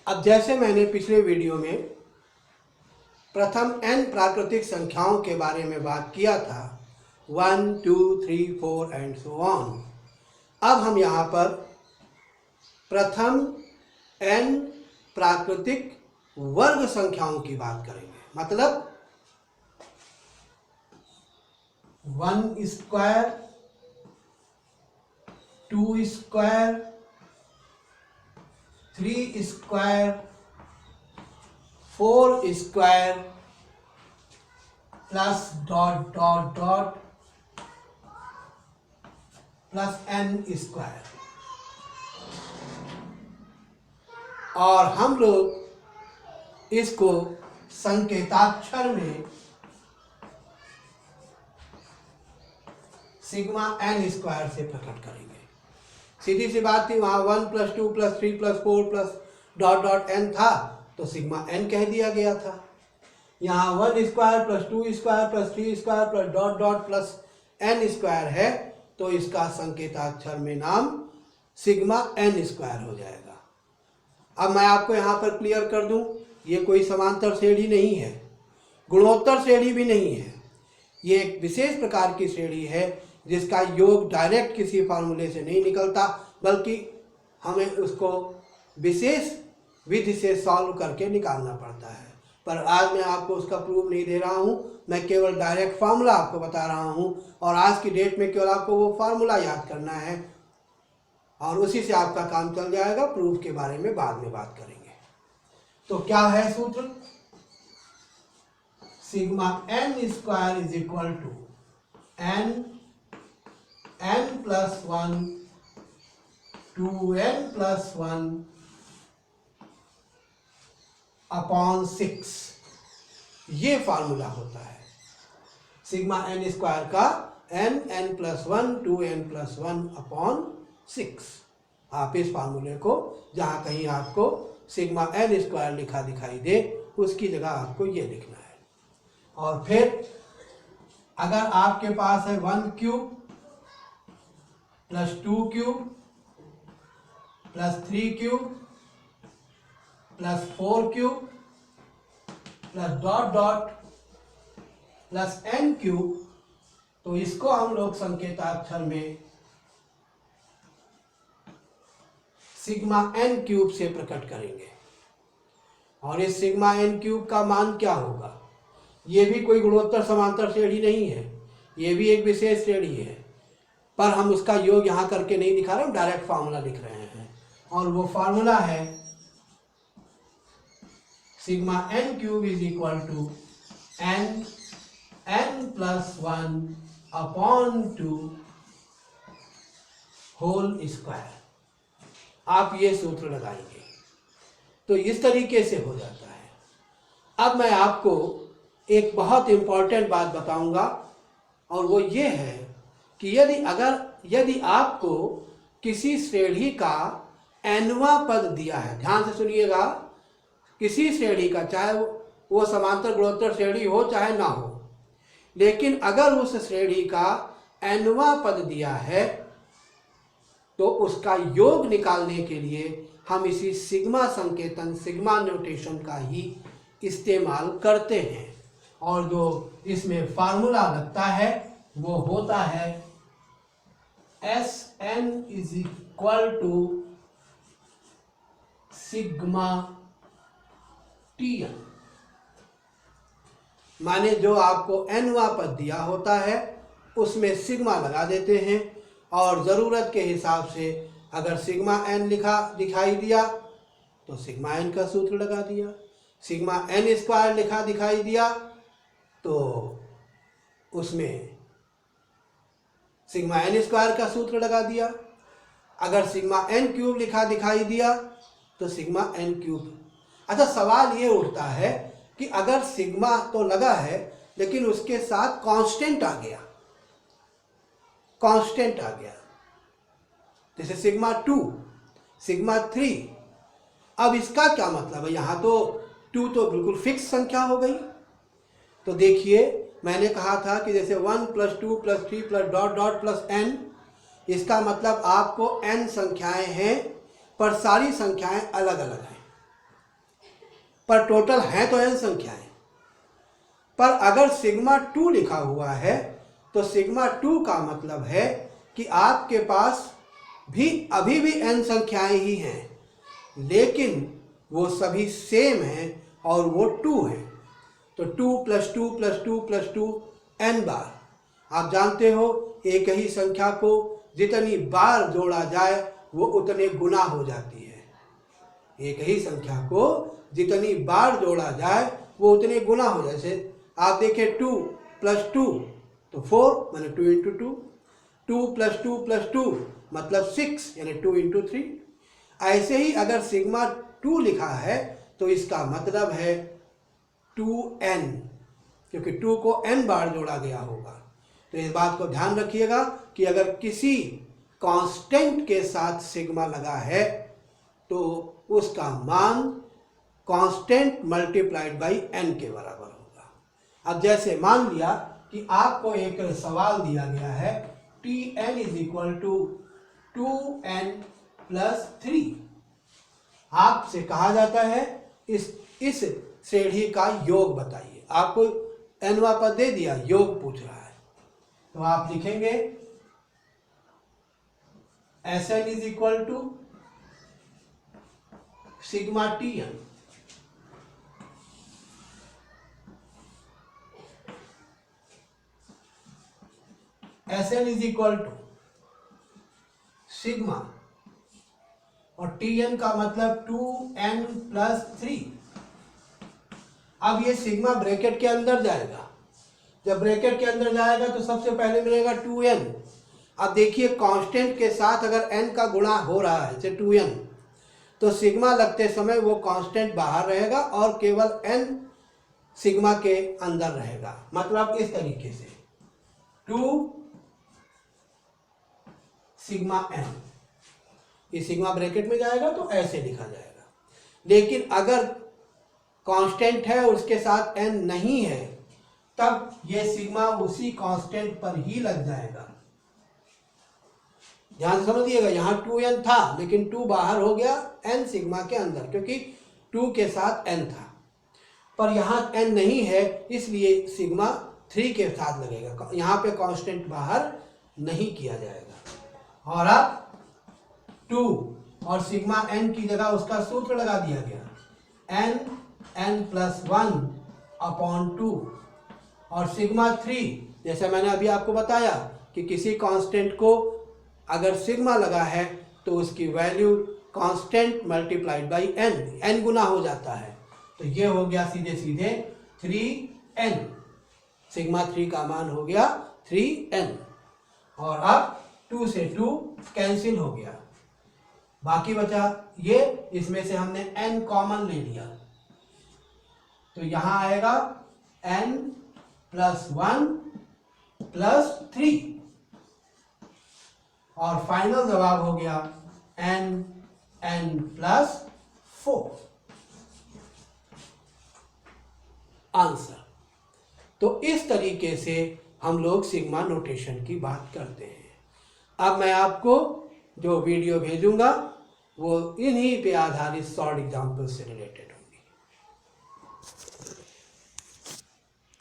अब जैसे मैंने पिछले वीडियो में प्रथम n प्राकृतिक संख्याओं के बारे में बात किया था, 1, 2, 3, 4 एंड सो ऑन। अब हम यहाँ पर प्रथम n प्राकृतिक वर्ग संख्याओं की बात करेंगे। मतलब 1 square, 2 square, 3 square, 4 square plus dot dot dot plus n square. और हम लोग इसको संकेताक्षर में सिग्मा n स्क्वायर से प्रकट करेंगे। सीधी सी बात थी, वहां 1 + 2 + 3 + 4 प्लस डॉट डॉट n था तो सिग्मा n कह दिया गया था। यहाँ 1 square plus 2 square plus 3 square plus dot dot plus n square है तो इसका संकेताक्षर में नाम सिग्मा n स्क्वायर हो जाएगा। अब मैं आपको यहाँ पर क्लियर कर दूं, ये कोई समांतर श्रेणी नहीं है, गुणोत्तर श्रेणी भी नहीं है। ये एक विशेष प्रकार की श्रेणी है जिसका योग डायरेक्ट किसी फार्मूले से नहीं निकलता, बल्कि हमें उसको विशेष विधि से सॉल्व करके निकालना पड़ता है। पर आज मैं आपको उसका प्रूफ नहीं दे रहा हूँ, मैं केवल डायरेक्ट फार्मूला आपको बता रहा हूँ और आज की डेट में केवल आपको वो फार्मूला याद करना है और उसी से आपका काम चल जाएगा। प्रूफ के बारे में बाद में बात करेंगे। तो क्या है सूत्र? Sigma n square is equal to n plus 1 2n plus 1 upon 6। ये फार्मूला होता है सिग्मा n स्क्वायर का, n plus 1 2n plus 1 upon 6। आप इस फार्मूले को जहाँ कहीं आपको सिग्मा n स्क्वायर लिखा दिखाई दे उसकी जगह आपको ये लिखना है। और फिर अगर आपके पास है 1 cube plus 2 cube plus 3 cube plus 4 cube plus dot dot plus n cube, तो इसको हम लोग संकेताक्षर में सिग्मा n क्यूब से प्रकट करेंगे। और इस सिग्मा n क्यूब का मान क्या होगा? ये भी कोई गुणोत्तर समांतर श्रेणी नहीं है, ये भी एक विशेष श्रेणी है, पर हम उसका योग यहाँ करके नहीं दिखा रहे, हम डायरेक्ट फार्मूला लिख रहे हैं। और वो फार्मूला है sigma n cube is equal to n plus 1 upon 2 whole square. आप ये सूत्र लगाएंगे तो इस तरीके से हो जाता है। अब मैं आपको एक बहुत इंपॉर्टेंट बात बताऊंगा और वो ये है कि यदि आपको किसी श्रेणी का nवां पद दिया है, ध्यान से सुनिएगा, किसी श्रेणी का, चाहे वो समांतर गुणोत्तर श्रेणी हो चाहे ना हो, लेकिन अगर उस श्रेणी का nवां पद दिया है तो उसका योग निकालने के लिए हम इसी सिग्मा संकेतन, सिग्मा नोटेशन का ही इस्तेमाल करते हैं। और जो इसमें फार्मूला लगता है वो होता है Sn is equal to sigma Tn। माने जो आपको nवां पद दिया होता है उसमें सिग्मा लगा देते हैं और ज़रूरत के हिसाब से अगर सिग्मा n दिखाई दिया तो सिग्मा n का सूत्र लगा दिया, सिग्मा n स्क्वायर दिखाई दिया तो उसमें सिग्मा n स्क्वायर का सूत्र लगा दिया, अगर सिग्मा n क्यूब दिखाई दिया तो सिग्मा n क्यूब। अच्छा, सवाल ये उठता है कि अगर सिग्मा तो लगा है लेकिन उसके साथ कांस्टेंट आ गया, जैसे सिग्मा 2, सिग्मा 3, अब इसका क्या मतलब है? यहाँ तो 2 तो बिल्कुल फिक्स संख्या हो गई। तो देखिए, मैंने कहा था कि जैसे 1 plus 2 plus 3 plus dot dot plus n, इसका मतलब आपको n संख्याएं हैं पर सारी संख्याएं अलग अलग हैं। पर टोटल हैं तो n संख्याएं। पर अगर सिग्मा 2 लिखा हुआ है तो सिग्मा 2 का मतलब है कि आपके पास भी अभी भी n संख्याएं ही हैं, लेकिन वो सभी सेम हैं और वो 2 हैं। तो 2 + 2 + 2 + 2 n बार। आप जानते हो एक ही संख्या को जितनी बार जोड़ा जाए वो उतने गुना हो जाती है। एक ही संख्या को जितनी बार जोड़ा जाए वो उतने गुना हो जाए। जैसे आप देखें 2 + 2 तो 4 माने 2 × 2, 2 + 2 + 2 मतलब 6 यानी 2 × 3। ऐसे ही अगर सिग्मा 2 लिखा है तो इसका मतलब है 2n, क्योंकि 2 को n बार जोड़ा गया होगा। तो इस बात को ध्यान रखिएगा कि अगर किसी कांस्टेंट के साथ सिग्मा लगा है तो उसका मान कांस्टेंट मल्टीप्लाइड बाई n के बराबर होगा। अब जैसे मान लिया कि आपको एक सवाल दिया गया है Tn = 2n + 3। आपसे कहा जाता है इस श्रेणी का योग बताइए। आपको nवां पद दे दिया, योग पूछ रहा है, तो आप लिखेंगे Sn = sigma Tn Sn = sigma और Tn का मतलब 2n + 3। अब ये सिग्मा ब्रैकेट के अंदर जाएगा। जब ब्रैकेट के अंदर जाएगा तो सबसे पहले मिलेगा 2n। अब देखिए कांस्टेंट के साथ अगर n का गुणा हो रहा है जैसे 2n, तो सिग्मा लगते समय वो कांस्टेंट बाहर रहेगा और केवल n सिग्मा के अंदर रहेगा। मतलब इस तरीके से 2 सिग्मा n, ये सिग्मा ब्रैकेट में जाएगा तो ऐसे लिखा जाएगा। लेकिन अगर कांस्टेंट है और उसके साथ n नहीं है तब ये सिग्मा उसी कांस्टेंट पर ही लग जाएगा। ध्यान समझिएगा, यहाँ 2n था लेकिन 2 बाहर हो गया n सिग्मा के अंदर, क्योंकि 2 के साथ n था। पर यहाँ n नहीं है इसलिए सिग्मा 3 के साथ लगेगा। यहाँ पे कांस्टेंट बाहर नहीं किया जाएगा। और अब 2 और सिग्मा n की जगह उसका सूत्र लगा दिया गया, n + 1/2। और सिग्मा 3, जैसे मैंने अभी आपको बताया कि किसी कांस्टेंट को अगर सिग्मा लगा है तो उसकी value constant multiplied by n गुना हो जाता है। तो ये हो गया सीधे सीधे 3n। सिग्मा 3 का मान हो गया 3n। और अब 2 से 2 कैंसिल हो गया, बाकी बचा ये, इसमें से हमने n कॉमन ले लिया तो यहाँ आएगा n + 1 + 3 और फाइनल जवाब हो गया n + 4 आंसर। तो इस तरीके से हम लोग सिग्मा नोटेशन की बात करते हैं। अब मैं आपको जो वीडियो भेजूंगा वो इन्हीं पे आधारित शॉर्ट एग्जाम्पल से रिलेटेड